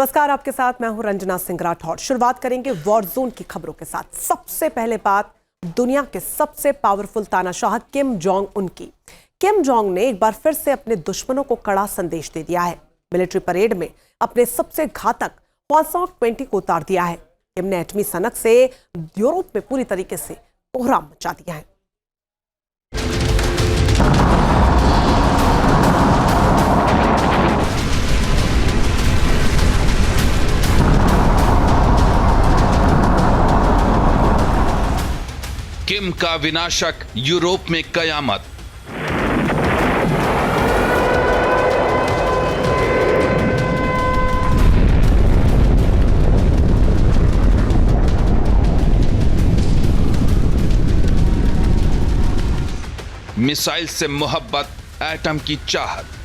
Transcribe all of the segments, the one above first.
नमस्कार, आपके साथ मैं हूं रंजना सिंह राठौर। शुरुआत करेंगे वॉर जोन की खबरों के साथ। सबसे पहले बात दुनिया के सबसे पावरफुल तानाशाह किम जोंग उन की। किम जोंग ने एक बार फिर से अपने दुश्मनों को कड़ा संदेश दे दिया है। मिलिट्री परेड में अपने सबसे घातक हवासोंग-20 को उतार दिया है। किम ने एटमी सनक से यूरोप में पूरी तरीके से कोहराम मचा दिया है। किम का विनाशक यूरोप में कयामत। मिसाइल से मोहब्बत, एटम की चाहत।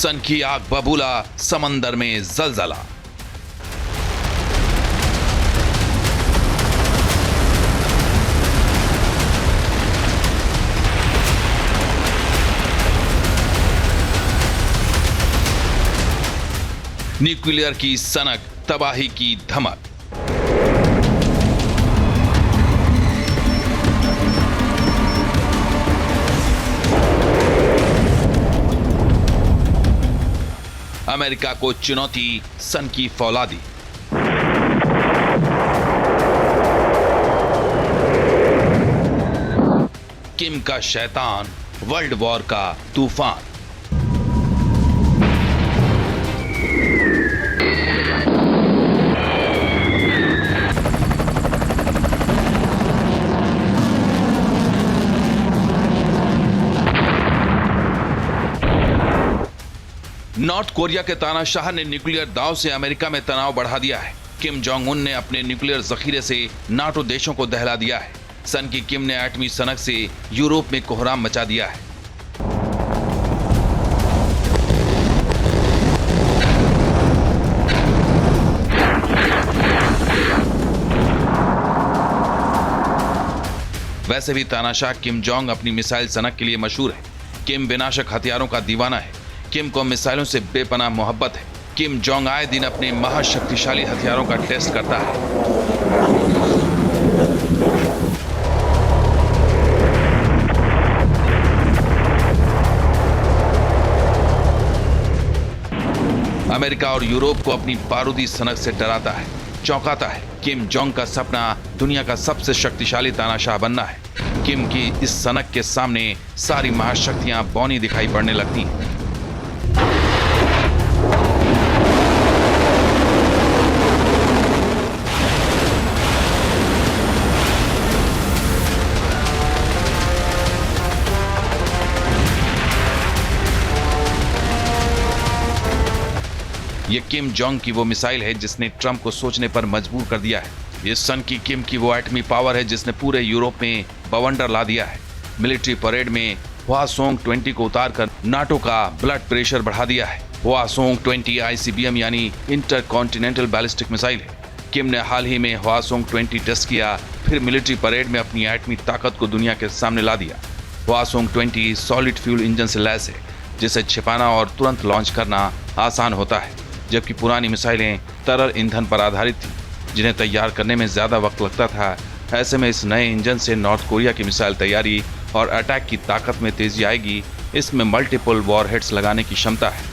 सन की आग बबूला, समंदर में जलजला। न्यूक्लियर की सनक, तबाही की धमक। अमेरिका को चुनौती, सन की फौलादी। किम का शैतान, वर्ल्ड वॉर का तूफान। नॉर्थ कोरिया के तानाशाह ने न्यूक्लियर दांव से अमेरिका में तनाव बढ़ा दिया है। किम जोंग उन ने अपने न्यूक्लियर जखीरे से नाटो देशों को दहला दिया है। सन की किम ने एटमी सनक से यूरोप में कोहराम मचा दिया है। वैसे भी तानाशाह किम जोंग अपनी मिसाइल सनक के लिए मशहूर है। किम विनाशक हथियारों का दीवाना है। किम को मिसाइलों से बेपनाह मोहब्बत है। किम जोंग आए दिन अपने महाशक्तिशाली हथियारों का टेस्ट करता है। अमेरिका और यूरोप को अपनी बारूदी सनक से डराता है, चौंकाता है। किम जोंग का सपना दुनिया का सबसे शक्तिशाली तानाशाह बनना है। किम की इस सनक के सामने सारी महाशक्तियां बौनी दिखाई पड़ने लगती हैं। ये किम जोंग की वो मिसाइल है जिसने ट्रंप को सोचने पर मजबूर कर दिया है। ये सन की किम की वो एटमी पावर है जिसने पूरे यूरोप में बवंडर ला दिया है। मिलिट्री परेड में हवासोंग-20 को उतारकर नाटो का ब्लड प्रेशर बढ़ा दिया है। हवासोंग-20 ICBM यानी इंटर कॉन्टिनेंटल बैलिस्टिक मिसाइल है। किम ने हाल ही में हवासोंग-20 टेस्ट किया, फिर मिलिट्री परेड में अपनी एटमी ताकत को दुनिया के सामने ला दिया। हवासोंग-20 सॉलिड फ्यूल इंजन से लैस है, जिसे छिपाना और तुरंत लॉन्च करना आसान होता है, जबकि पुरानी मिसाइलें तरल ईंधन पर आधारित थी, जिन्हें तैयार करने में ज्यादा वक्त लगता था। ऐसे में इस नए इंजन से नॉर्थ कोरिया की मिसाइल तैयारी और अटैक की ताकत में तेजी आएगी। इसमें मल्टीपल वॉरहेड्स लगाने की क्षमता है।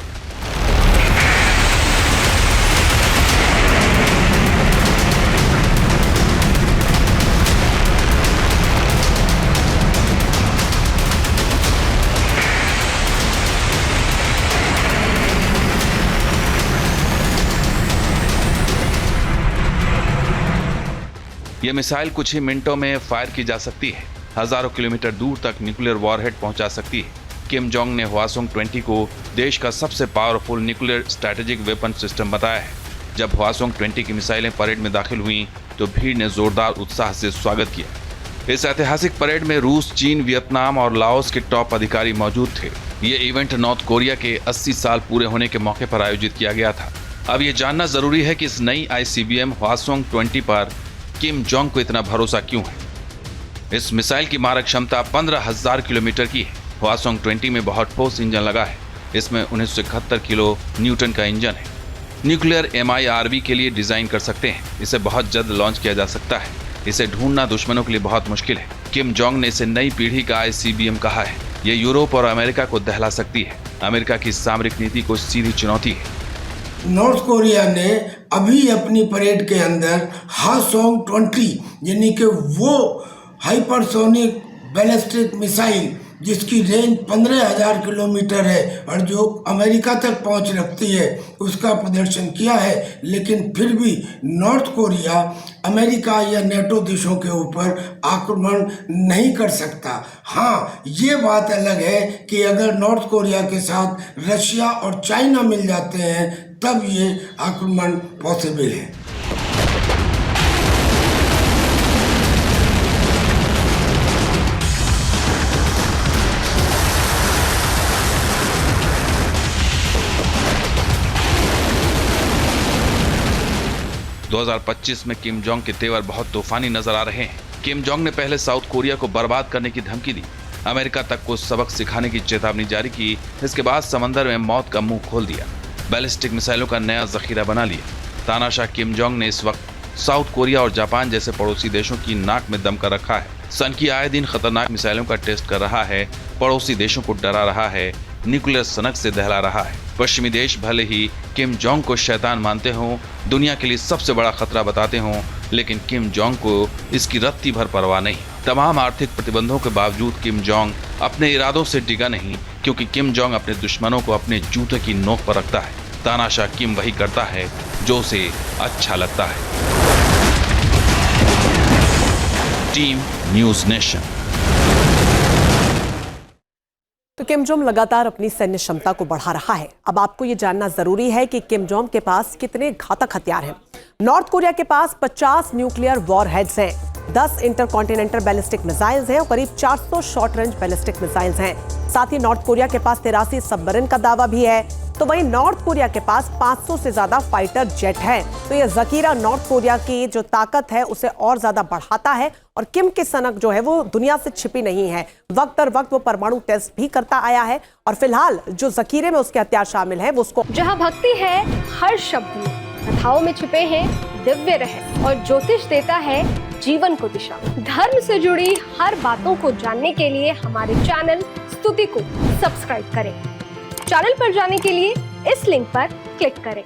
यह मिसाइल कुछ ही मिनटों में फायर की जा सकती है, हजारों किलोमीटर दूर तक न्यूक्लियर वॉरहेड पहुंचा सकती है। किम जोंग ने हवासोंग-20 को देश का सबसे powerful nuclear strategic weapon system बताया है। जब हवासोंग-20 की मिसाइलें परेड में दाखिल हुई तो भीड़ ने जोरदार उत्साह से स्वागत किया। इस ऐतिहासिक परेड में रूस, चीन, वियतनाम और लाओस के टॉप अधिकारी मौजूद थे। ये इवेंट नॉर्थ कोरिया के 80 साल पूरे होने के मौके पर आयोजित किया गया था। अब ये जानना जरूरी है कि इस नई ICBM हवासोंग 20 पर किम जोंग को इतना भरोसा क्यों है। इस मिसाइल की मारक क्षमता 15,000 किलोमीटर की है। हवासोंग 20 में बहुत ठोस इंजन लगा है। इसमें 1971 किलो न्यूटन का इंजन है। न्यूक्लियर MIRV के लिए डिजाइन कर सकते हैं। इसे बहुत जल्द लॉन्च किया जा सकता है। इसे ढूंढना दुश्मनों के लिए बहुत मुश्किल है। किम जोंग ने इसे नई पीढ़ी का ICBM कहा है। ये यूरोप और अमेरिका को दहला सकती है। अमेरिका की सामरिक नीति को सीधी चुनौती है। नॉर्थ कोरिया ने अभी अपनी परेड के अंदर हवासोंग 20 यानी कि वो हाइपरसोनिक बैलिस्टिक मिसाइल जिसकी रेंज 15,000 किलोमीटर है और जो अमेरिका तक पहुंच रखती है उसका प्रदर्शन किया है। लेकिन फिर भी नॉर्थ कोरिया अमेरिका या नेटो देशों के ऊपर आक्रमण नहीं कर सकता। हाँ, ये बात अलग है कि अगर नॉर्थ कोरिया के साथ रशिया और चाइना मिल जाते हैं तब ये आक्रमण पॉसिबल है। दो 2025 में किम जोंग के तेवर बहुत तूफानी नजर आ रहे हैं। किम जोंग ने पहले साउथ कोरिया को बर्बाद करने की धमकी दी, अमेरिका तक को सबक सिखाने की चेतावनी जारी की। इसके बाद समंदर में मौत का मुंह खोल दिया, बैलिस्टिक मिसाइलों का नया जखीरा बना लिया। तानाशाह किम जोंग ने इस वक्त साउथ कोरिया और जापान जैसे पड़ोसी देशों की नाक में दम कर रखा है। सन की आए दिन खतरनाक मिसाइलों का टेस्ट कर रहा है, पड़ोसी देशों को डरा रहा है, न्यूक्लियर सनक से दहला रहा है। पश्चिमी देश भले ही किम जोंग को शैतान मानते हों, दुनिया के लिए सबसे बड़ा खतरा बताते हों, लेकिन किम जोंग को इसकी रत्ती भर परवाह नहीं। तमाम आर्थिक प्रतिबंधों के बावजूद किम जोंग अपने इरादों से डिगा नहीं, क्योंकि किम जोंग अपने दुश्मनों को अपने जूते की नोक पर रखता है। तानाशाह किम वही करता है जो उसे अच्छा लगता है। Team news nation. तो किम जोंग लगातार अपनी सैन्य क्षमता को बढ़ा रहा है। अब आपको ये जानना जरूरी है कि किम जोंग के पास कितने घातक हथियार हैं। नॉर्थ कोरिया के पास 50 न्यूक्लियर वॉरहेड्स हैं, 10 इंटरकॉन्टिनेंटल बैलिस्टिक मिसाइल्स हैं और करीब 400 शॉर्ट रेंज बैलिस्टिक मिसाइल्स हैं। साथ ही नॉर्थ कोरिया के पास 83 सबमरीन का दावा भी है। तो वहीं नॉर्थ कोरिया के पास 500 से ज्यादा फाइटर जेट हैं। तो ये जखीरा नॉर्थ कोरिया की जो ताकत है उसे और ज्यादा बढ़ाता है। और किम की सनक जो है वो दुनिया से छिपी नहीं है। वक्त दर वक्त वो परमाणु टेस्ट भी करता आया है और फिलहाल जो जखीरे में उसके हथियार शामिल हैं वो उसको जहां भक्ति है हर शब्द में, कथाओं में छिपे हैं दिव्य रहस्य और ज्योतिष देता है जीवन को दिशा। धर्म से जुड़ी हर बातों को जानने के लिए हमारे चैनल स्तुति को सब्सक्राइब करें। चैनल पर जाने के लिए इस लिंक पर क्लिक करें।